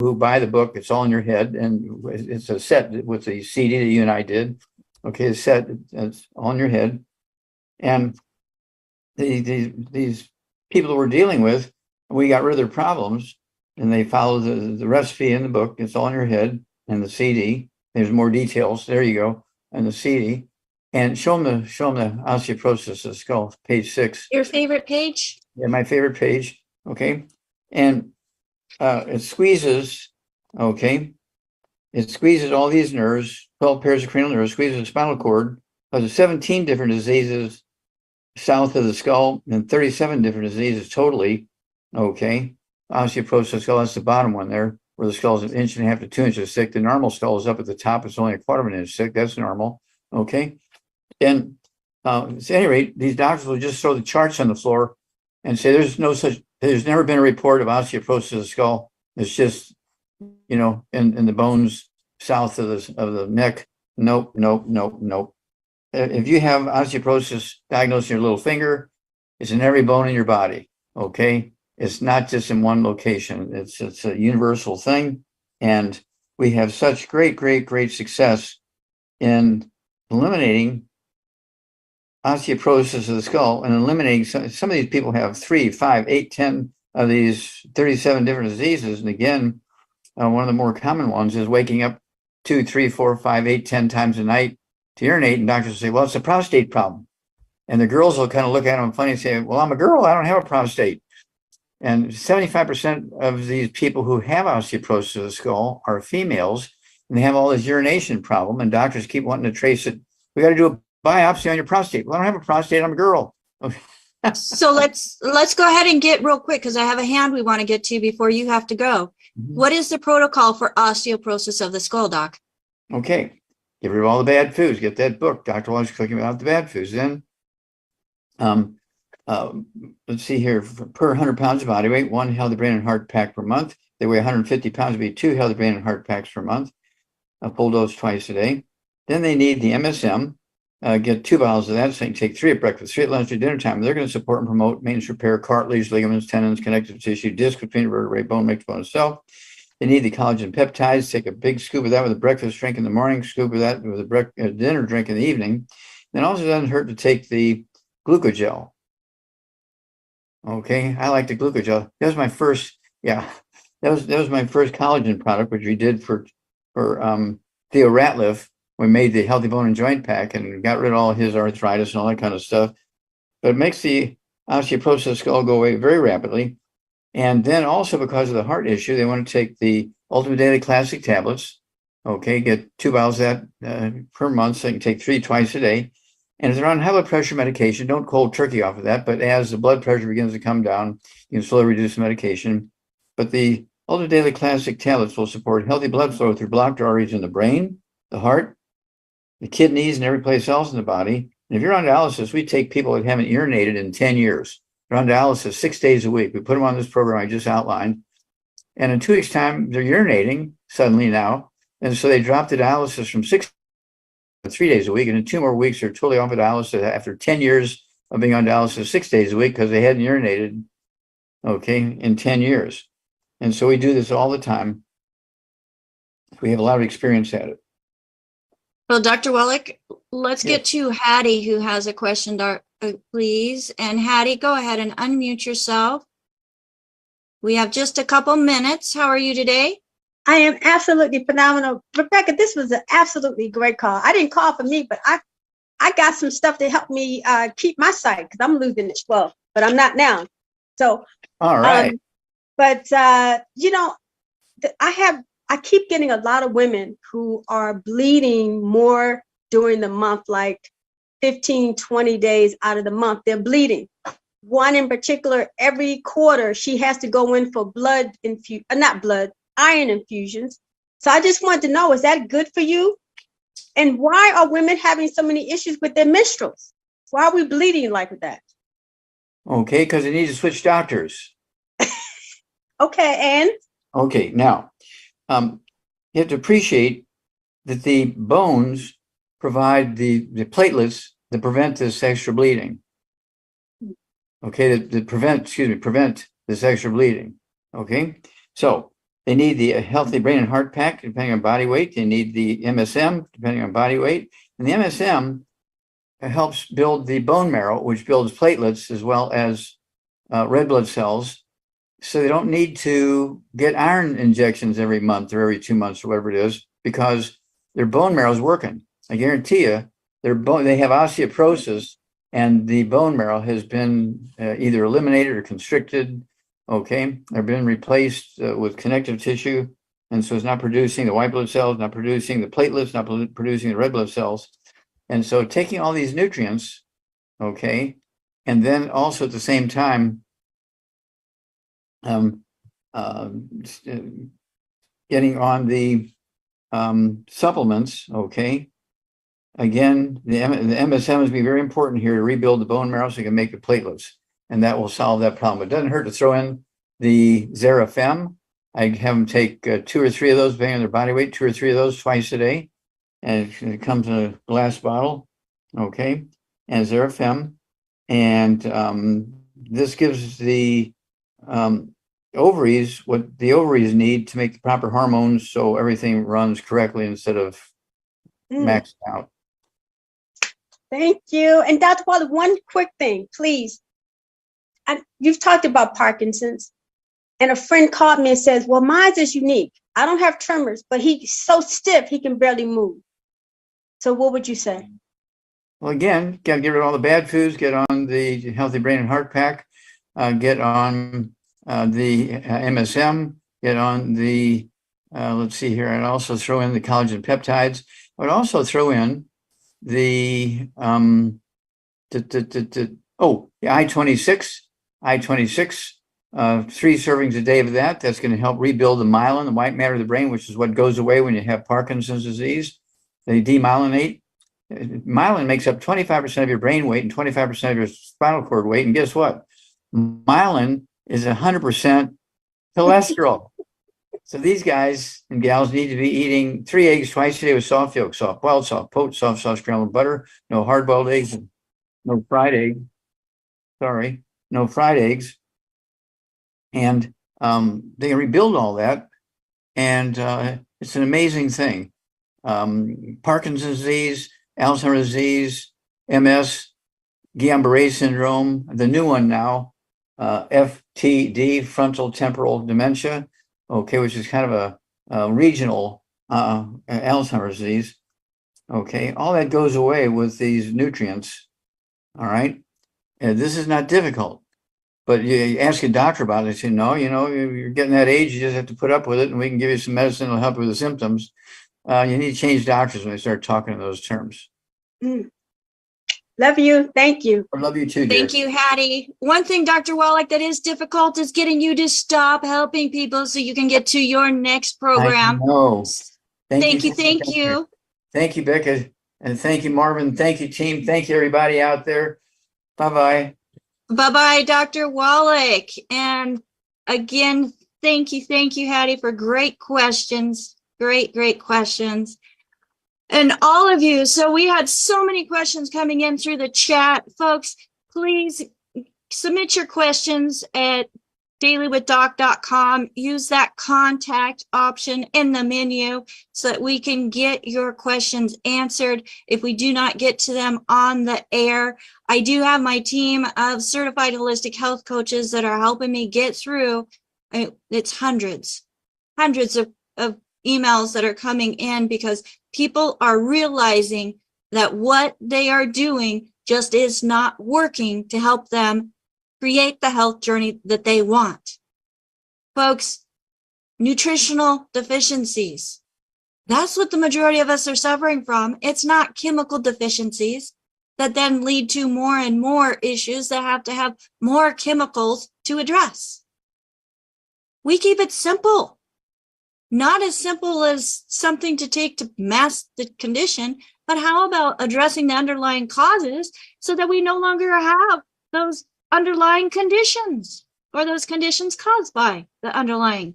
Speaker 3: who buy the book. It's all in your head, and it's a set with the CD that you and I did. Okay, it's set. It's all in your head, and these people that we're dealing with, we got rid of their problems, and they follow the recipe in the book. It's all in your head, and the CD. There's more details. There you go, and the CD. And show them the osteoporosis of the skull, page 6.
Speaker 1: Your favorite page?
Speaker 3: Yeah, my favorite page. Okay, and it squeezes. Okay, it squeezes all these nerves, 12 pairs of cranial nerves, squeezes the spinal cord. There's 17 different diseases south of the skull and 37 different diseases totally. Okay, osteoporosis of the skull, that's the bottom one there, where the skull is 1.5 inches to 2 inches thick. The normal skull is up at the top. It's only 1/4 inch thick. That's normal. Okay. And at any rate, these doctors will just throw the charts on the floor and say there's never been a report of osteoporosis of the skull. It's just, in the bones south of the neck. Nope. If you have osteoporosis diagnosed in your little finger, it's in every bone in your body. Okay. It's not just in one location. It's a universal thing. And we have such great success in eliminating osteoporosis of the skull and eliminating some of these people have 3, 5, 8, 10 of these 37 different diseases. And again, one of the more common ones is waking up 2, 3, 4, 5, 8, 10 times a night to urinate. And doctors will say, well, it's a prostate problem. And the girls will kind of look at them funny and say, well, I'm a girl. I don't have a prostate. And 75% of these people who have osteoporosis of the skull are females, and they have all this urination problem, and doctors keep wanting to trace it. We got to do a biopsy on your prostate. Well, I don't have a prostate. I'm a girl.
Speaker 1: So let's go ahead and get real quick, because I have a hand we want to get to before you have to go. What is the protocol for osteoporosis of the skull, Doc?
Speaker 3: Okay. Get rid of all the bad foods. Get that book, Dr. Wallach Cooking Without the Bad Foods. Then, let's see here, per 100 pounds of body weight, 1 healthy brain and heart pack per month. They weigh 150 pounds, would be 2 healthy brain and heart packs per month, a full dose twice a day. Then they need the MSM. Get 2 bottles of that, so they can take 3 at breakfast, 3 at lunch, at dinner time. They're going to support and promote maintenance, repair, cartilage, ligaments, tendons, connective tissue, disc between vertebrae, bone, mixed bone, and cell. They need the collagen peptides. Take a big scoop of that with a breakfast drink in the morning, scoop of that with a dinner drink in the evening. Then also doesn't hurt to take the glucogel. Okay, I like the glucogel. That was my first, that was my first collagen product, which we did for Theo Ratliff. We made the Healthy Bone and Joint Pack and got rid of all his arthritis and all that kind of stuff. But it makes the osteoporosis of the skull go away very rapidly. And then also because of the heart issue, they want to take the Ultimate Daily Classic tablets. Okay, get 2 bottles of that per month, so they can take 3 twice a day. And if they're on high blood pressure medication, don't cold turkey off of that. But as the blood pressure begins to come down, you can slowly reduce the medication. But the Ultimate Daily Classic tablets will support healthy blood flow through blocked arteries in the brain, the heart, the kidneys, and every place else in the body. And if you're on dialysis, we take people that haven't urinated in 10 years. They're on dialysis 6 days a week. We put them on this program I just outlined. And in 2 weeks' time, they're urinating suddenly now. And so they dropped the dialysis from 6 to 3 days a week. And in 2 more weeks, they're totally off of dialysis after 10 years of being on dialysis 6 days a week because they hadn't urinated, in 10 years. And so we do this all the time. We have a lot of experience at it.
Speaker 1: Well, Dr. Wallach, let's get to Hattie, who has a question, please. And Hattie, go ahead and unmute yourself. We have just a couple minutes. How are you today?
Speaker 4: I am absolutely phenomenal. Rebecca, this was an absolutely great call. I didn't call for me, but I got some stuff to help me keep my sight because I'm losing it. Well, but I'm not now. So,
Speaker 3: all right.
Speaker 4: I keep getting a lot of women who are bleeding more during the month, like 15, 20 days out of the month, they're bleeding. One in particular, every quarter, she has to go in for iron infusions. So I just want to know, is that good for you? And why are women having so many issues with their menstruals? Why are we bleeding like that?
Speaker 3: Okay, because they need to switch doctors.
Speaker 4: Okay, and?
Speaker 3: Okay, now, you have to appreciate that the bones provide the platelets that prevent this extra bleeding. Okay, that prevent this extra bleeding. Okay, so they need the healthy brain and heart pack depending on body weight. They need the MSM depending on body weight, and the MSM helps build the bone marrow, which builds platelets as well as red blood cells. So they don't need to get iron injections every month or every 2 months or whatever it is, because their bone marrow is working. I guarantee you, they have osteoporosis, and the bone marrow has been either eliminated or constricted. Okay, they've been replaced with connective tissue, and so it's not producing the white blood cells, not producing the platelets, not producing the red blood cells. And so taking all these nutrients, okay, and then also at the same time, getting on the supplements, okay. Again, the MSM is be very important here to rebuild the bone marrow so you can make the platelets, and that will solve that problem. It doesn't hurt to throw in the Xerafem. I have them take 2 or 3 of those, depending on their body weight, 2 or 3 of those twice a day, and it comes in a glass bottle, okay, and Xerafem, and this gives the ovaries what the ovaries need to make the proper hormones so everything runs correctly instead of maxed out.
Speaker 4: Thank you. And Dr. Wallach, one quick thing, please. You've talked about Parkinson's, and a friend called me and says, well, mine is unique. I don't have tremors, but he's so stiff he can barely move. So what would you say?
Speaker 3: Well, again, got to get rid of all the bad foods, get on the healthy brain and heart pack, get on the MSM, get on the, let's see here, I'd also throw in the collagen peptides. I would also throw in the I-26, 3 servings a day of that. That's going to help rebuild the myelin, the white matter of the brain, which is what goes away when you have Parkinson's disease. They demyelinate. Myelin makes up 25% of your brain weight and 25% of your spinal cord weight. And guess what? Myelin is 100% cholesterol. So these guys and gals need to be eating 3 eggs twice a day with soft yolk, soft boiled, soft poached, soft scrambled butter, no hard boiled eggs, and no fried eggs. No fried eggs. And they rebuild all that. And it's an amazing thing. Parkinson's disease, Alzheimer's disease, MS, Guillain-Barré syndrome, the new one now, FTD, frontal temporal dementia, okay, which is kind of a regional Alzheimer's disease. Okay, all that goes away with these nutrients. All right, this is not difficult, but you ask a doctor about it, they say, no, you're getting that age, you just have to put up with it, and we can give you some medicine that'll help you with the symptoms. You need to change doctors when they start talking in those terms.
Speaker 4: Love you. Thank you.
Speaker 3: I love you too, dear.
Speaker 1: Thank you, Hattie. One thing, Dr. Wallach, that is difficult is getting you to stop helping people so you can get to your next program.
Speaker 3: I know.
Speaker 1: Thank you.
Speaker 3: Thank you, Becca. And thank you, Marvin. Thank you, team. Thank you, everybody out there. Bye-bye.
Speaker 1: Bye-bye, Dr. Wallach. And again, thank you, Hattie, for great questions. Great questions. And all of you, so we had so many questions coming in through the chat. Folks, please submit your questions at dailywithdoc.com. Use that contact option in the menu so that we can get your questions answered. If we do not get to them on the air, I do have my team of certified holistic health coaches that are helping me get through. It's hundreds of emails that are coming in because people are realizing that what they are doing just is not working to help them create the health journey that they want. Folks, nutritional deficiencies. That's what the majority of us are suffering from. It's not chemical deficiencies that then lead to more and more issues that have to have more chemicals to address. We keep it simple. Not as simple as something to take to mask the condition, but how about addressing the underlying causes so that we no longer have those underlying conditions or those conditions caused by the underlying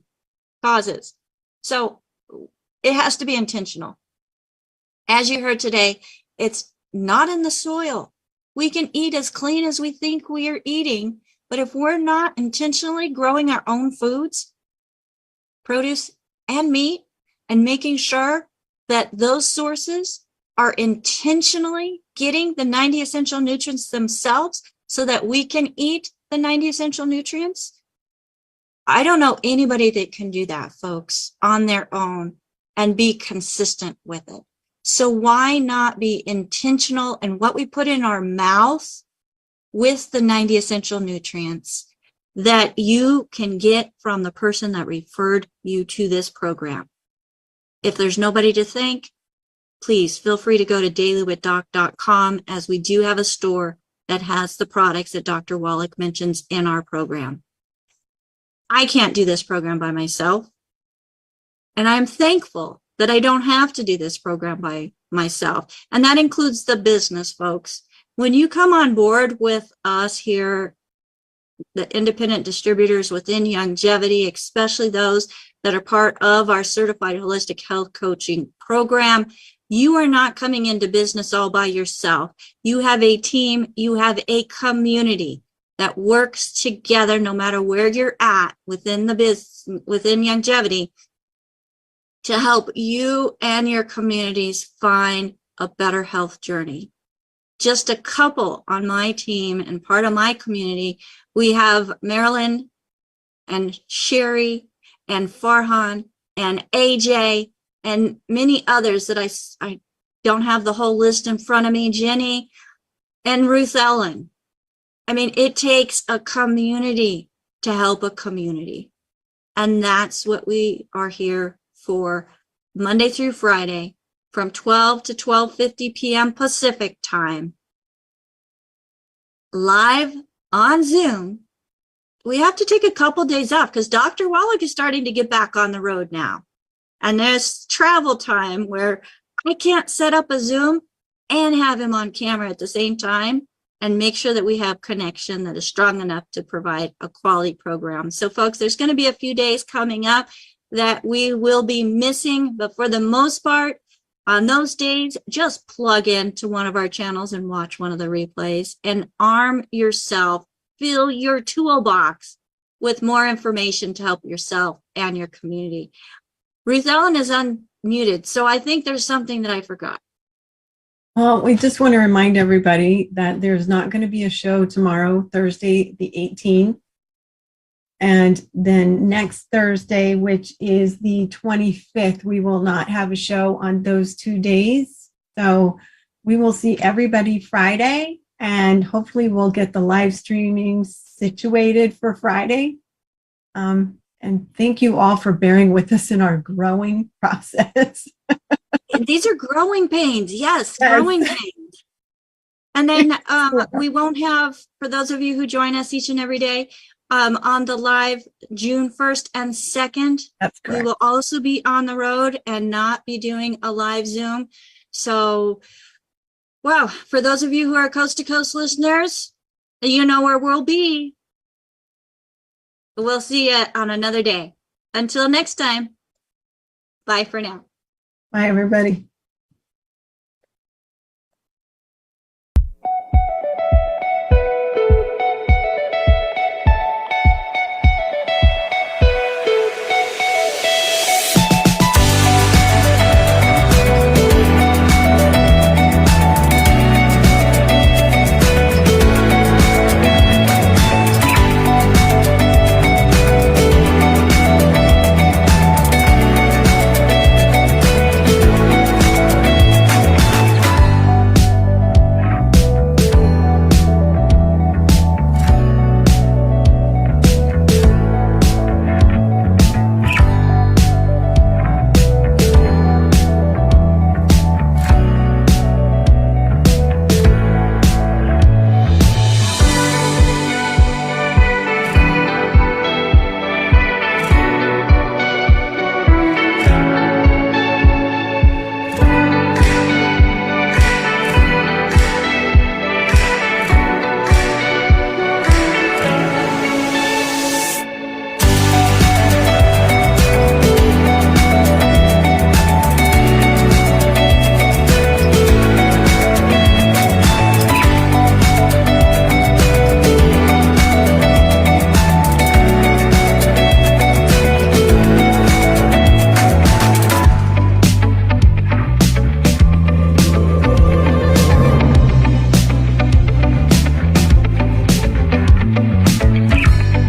Speaker 1: causes. So it has to be intentional. As you heard today, it's not in the soil. We can eat as clean as we think we are eating, but if we're not intentionally growing our own foods, produce and meat, and making sure that those sources are intentionally getting the 90 essential nutrients themselves so that we can eat the 90 essential nutrients. I don't know anybody that can do that, folks, on their own and be consistent with it. So why not be intentional in what we put in our mouth with the 90 essential nutrients that you can get from the person that referred you to this program? If there's nobody to thank, please feel free to go to dailywithdoc.com, as we do have a store that has the products that Dr. Wallach mentions in our program. I can't do this program by myself, and I'm thankful that I don't have to do this program by myself, and that includes the business, folks. When you come on board with us here, the independent distributors within Youngevity, especially those that are part of our certified holistic health coaching program, you are not coming into business all by yourself. You have a team, you have a community that works together no matter where you're at within the business, within Youngevity, to help you and your communities find a better health journey. Just a couple on my team and part of my community, we have Marilyn and Sherry and Farhan and AJ and many others that I don't have the whole list in front of me, Jenny and Ruth Ellen. I mean, it takes a community to help a community. And that's what we are here for, Monday through Friday from 12 to 12:50 p.m. Pacific time, live on Zoom. We have to take a couple days off because Dr. Wallach is starting to get back on the road now. And there's travel time where I can't set up a Zoom and have him on camera at the same time and make sure that we have connection that is strong enough to provide a quality program. So folks, there's going to be a few days coming up that we will be missing, but for the most part, on those days, just plug into one of our channels and watch one of the replays and arm yourself, fill your toolbox with more information to help yourself and your community. Ruth Ellen is unmuted, so I think there's something that I forgot.
Speaker 5: Well, we just want to remind everybody that there's not going to be a show tomorrow, Thursday, the 18th. And then next Thursday, which is the 25th, we will not have a show on those 2 days. So we will see everybody Friday, and hopefully we'll get the live streaming situated for Friday. And thank you all for bearing with us in our growing process.
Speaker 1: These are growing pains. Yes, growing pains. And then we won't have, for those of you who join us each and every day, on the live June 1st and 2nd.
Speaker 5: That's correct.
Speaker 1: We will also be on the road and not be doing a live Zoom. So, wow, for those of you who are coast to coast listeners, you know where we'll be. We'll see you on another day. Until next time, bye for now.
Speaker 5: Bye, everybody.